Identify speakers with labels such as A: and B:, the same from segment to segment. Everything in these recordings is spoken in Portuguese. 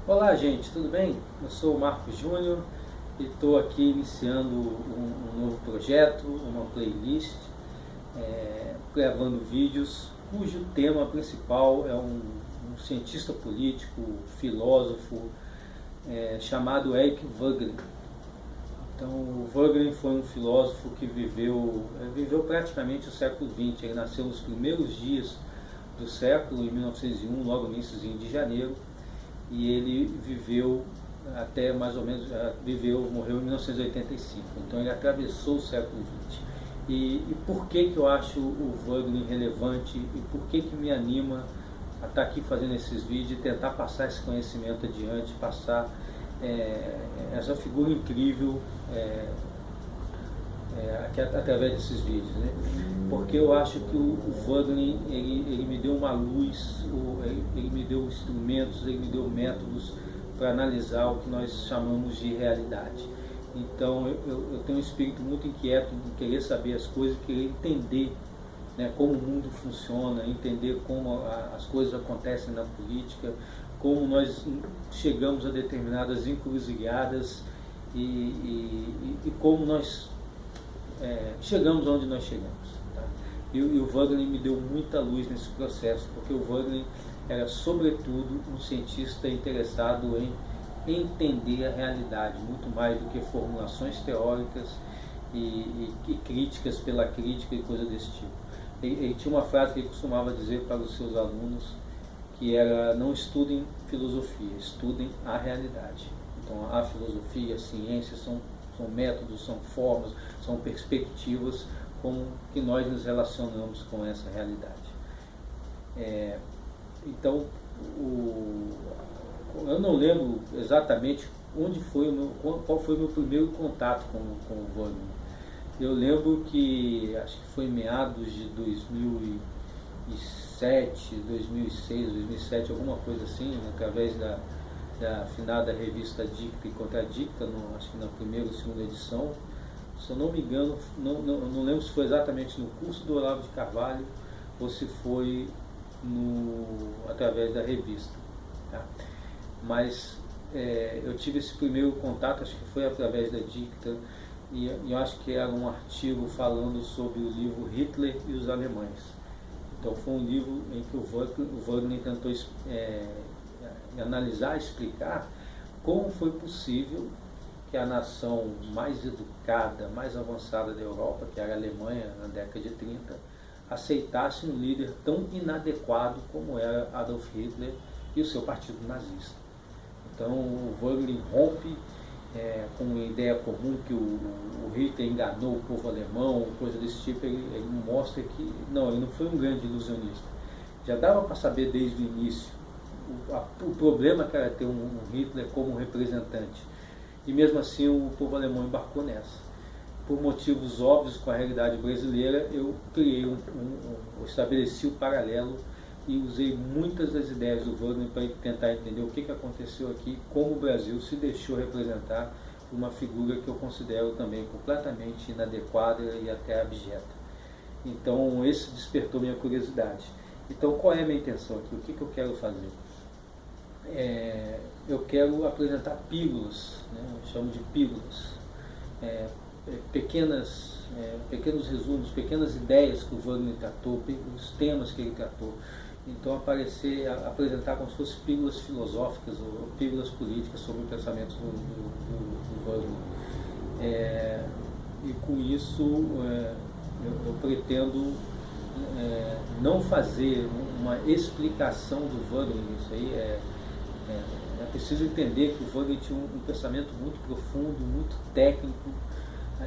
A: Olá, gente, tudo bem? Eu sou o Marcos Júnior e estou aqui iniciando um novo projeto, uma playlist, gravando vídeos cujo tema principal é um cientista político, filósofo, chamado Eric Voegelin. Então, o Voegelin foi um filósofo que viveu praticamente o século XX. Ele nasceu nos primeiros dias do século, em 1901, logo no início de janeiro, e ele viveu até mais ou menos, morreu em 1985. Então ele atravessou o século XX. E por que eu acho o Voegelin relevante e por que me anima a estar aqui fazendo esses vídeos e tentar passar esse conhecimento adiante, passar essa figura incrível através desses vídeos, né? Porque eu acho que o Voegelin ele me deu uma luz, ele me deu instrumentos, ele me deu métodos para analisar o que nós chamamos de realidade. Então eu tenho um espírito muito inquieto de querer saber as coisas, querer entender, né, como o mundo funciona, entender como as coisas acontecem na política, como nós chegamos a determinadas encruzilhadas e como nós chegamos onde nós chegamos. Tá? E o Voegelin me deu muita luz nesse processo, porque o Voegelin era sobretudo um cientista interessado em entender a realidade, muito mais do que formulações teóricas e críticas pela crítica e coisa desse tipo. Ele tinha uma frase que ele costumava dizer para os seus alunos, que era: não estudem filosofia, estudem a realidade. Então a filosofia, a ciência são métodos, são formas, são perspectivas com que nós nos relacionamos com essa realidade. Então, eu não lembro exatamente qual foi o meu primeiro contato com o Voegelin. Eu lembro que, acho que foi em meados de 2007, 2006, 2007, alguma coisa assim, através da afinada revista Dicta e Contradicta, acho que na primeira ou segunda edição. Se eu não me engano, não lembro se foi exatamente no curso do Olavo de Carvalho ou se foi através da revista. Tá? Mas eu tive esse primeiro contato, acho que foi através da Dicta, e eu acho que era um artigo falando sobre o livro Hitler e os Alemães. Então foi um livro em que o Voegelin tentou analisar, explicar como foi possível que a nação mais educada, mais avançada da Europa, que era a Alemanha na década de 30, aceitasse um líder tão inadequado como era Adolf Hitler e o seu partido nazista. Então o Voegelin rompe com uma ideia comum que o Hitler enganou o povo alemão, coisa desse tipo. Ele mostra que ele não foi um grande ilusionista. Já dava para saber desde o início o problema que era ter um Hitler como representante. E mesmo assim o povo alemão embarcou nessa. Por motivos óbvios com a realidade brasileira, eu estabeleci o paralelo e usei muitas das ideias do Voegelin para tentar entender o que aconteceu aqui, como o Brasil se deixou representar por uma figura que eu considero também completamente inadequada e até abjeta. Então esse despertou minha curiosidade. Então qual é a minha intenção aqui? O que eu quero fazer? Eu quero apresentar pílulas, né? Eu chamo de pílulas, pequenos resumos, pequenas ideias que o Voegelin tratou, os temas que ele tratou. Então apresentar como se fossem pílulas filosóficas ou pílulas políticas sobre o pensamento do Voegelin. E com isso eu pretendo não fazer uma explicação do Voegelin. Isso aí é preciso entender que o Voegelin tinha um pensamento muito profundo, muito técnico.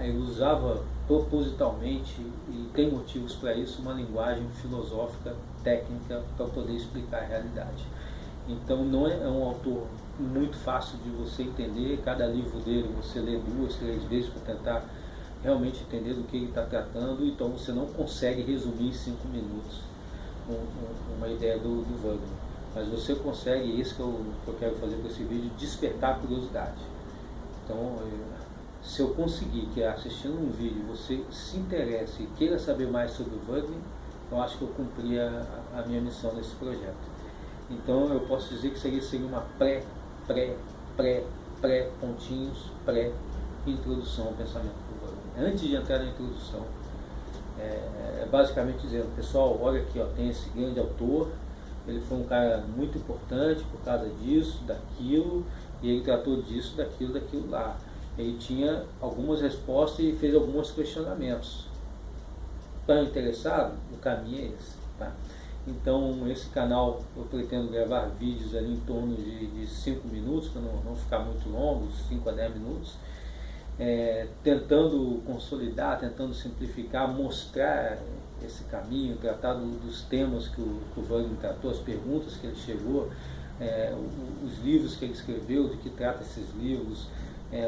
A: Ele usava propositalmente, e tem motivos para isso, uma linguagem filosófica, técnica, para poder explicar a realidade. Então não é um autor muito fácil de você entender. Cada livro dele você lê 2, 3 vezes para tentar realmente entender do que ele está tratando. Então você não consegue resumir em 5 minutos uma ideia do Voegelin. Mas você consegue, e isso que eu quero fazer com esse vídeo, despertar a curiosidade. Então, se eu conseguir que assistindo um vídeo você se interesse e queira saber mais sobre o Voegelin, eu acho que eu cumpri a minha missão nesse projeto. Então eu posso dizer que seria uma pontinhos, introdução ao pensamento do Wagner. Antes de entrar na introdução, basicamente dizendo, pessoal, olha aqui, ó, tem esse grande autor, ele foi um cara muito importante por causa disso, daquilo, e ele tratou disso, daquilo lá. Ele tinha algumas respostas e fez alguns questionamentos. Estão interessados? O caminho é esse. Tá? Então, esse canal eu pretendo gravar vídeos ali em torno de 5 minutos, para não ficar muito longo, 5 a 10 minutos, tentando consolidar, tentando simplificar, mostrar esse caminho, tratar dos temas que o Wagner tratou, as perguntas que ele chegou, os livros que ele escreveu, de que trata esses livros,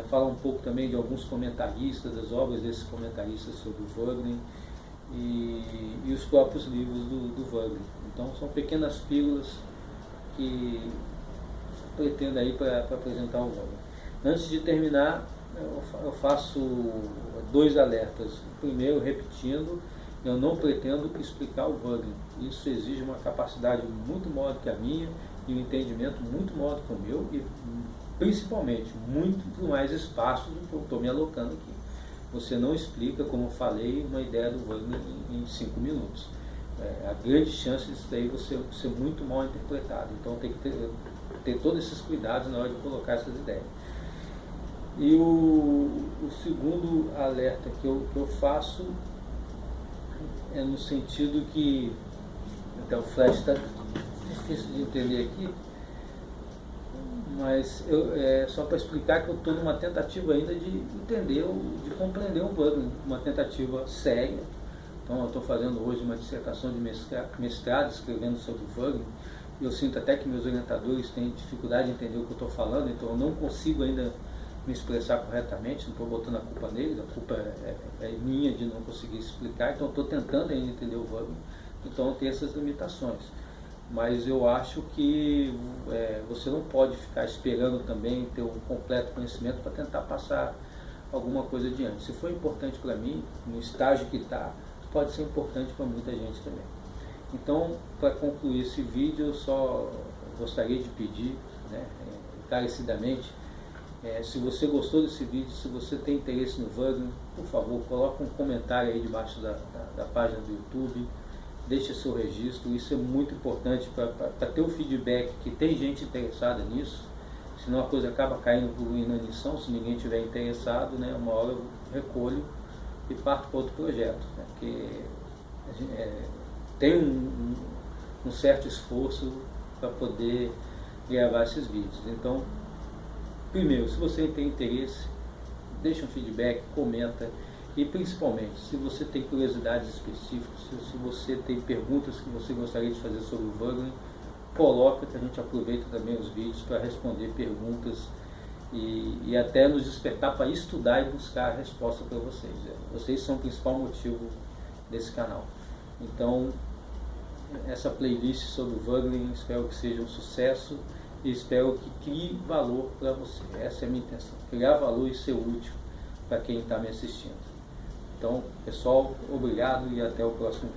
A: falar um pouco também de alguns comentaristas, das obras desses comentaristas sobre o Wagner e os próprios livros do Wagner. Então são pequenas pílulas que pretendo aí para apresentar o Wagner. Antes de terminar, eu faço 2 alertas. Primeiro, repetindo, eu não pretendo explicar o Wagner. Isso exige uma capacidade muito maior do que a minha e um entendimento muito maior do que o meu e principalmente muito mais espaço do que eu estou me alocando aqui. Você não explica, como eu falei, uma ideia do Wagner em 5 minutos. A grande chance disso daí você ser muito mal interpretado. Então tem que ter todos esses cuidados na hora de colocar essas ideias. E o segundo alerta que eu faço é no sentido que, até o flash está difícil de entender aqui, mas só para explicar que eu estou numa tentativa ainda de entender, de compreender o Wagner, uma tentativa séria. Então eu estou fazendo hoje uma dissertação de mestrado, escrevendo sobre o Wagner, e eu sinto até que meus orientadores têm dificuldade de entender o que eu estou falando, então eu não consigo ainda me expressar corretamente, não estou botando a culpa neles, a culpa é minha de não conseguir explicar, então estou tentando ainda entender o Wagner, então tem essas limitações. Mas eu acho que você não pode ficar esperando também ter um completo conhecimento para tentar passar alguma coisa adiante. Se for importante para mim, no estágio que está, pode ser importante para muita gente também. Então, para concluir esse vídeo, eu só gostaria de pedir, encarecidamente, se você gostou desse vídeo, se você tem interesse no Wagner, por favor, coloque um comentário aí debaixo da página do YouTube, deixe seu registro, isso é muito importante para ter o feedback que tem gente interessada nisso, senão a coisa acaba caindo por inanição, se ninguém tiver interessado, uma hora eu recolho e parto para outro projeto, porque tem um certo esforço para poder gravar esses vídeos. Então, primeiro, se você tem interesse, deixa um feedback, comenta. E principalmente, se você tem curiosidades específicas, se você tem perguntas que você gostaria de fazer sobre o Wagner, coloca que a gente aproveita também os vídeos para responder perguntas e até nos despertar para estudar e buscar a resposta para vocês. Vocês são o principal motivo desse canal. Então, essa playlist sobre o Wagner, espero que seja um sucesso e espero que crie valor para você. Essa é a minha intenção, criar valor e ser útil para quem está me assistindo. Então, pessoal, obrigado e até o próximo vídeo.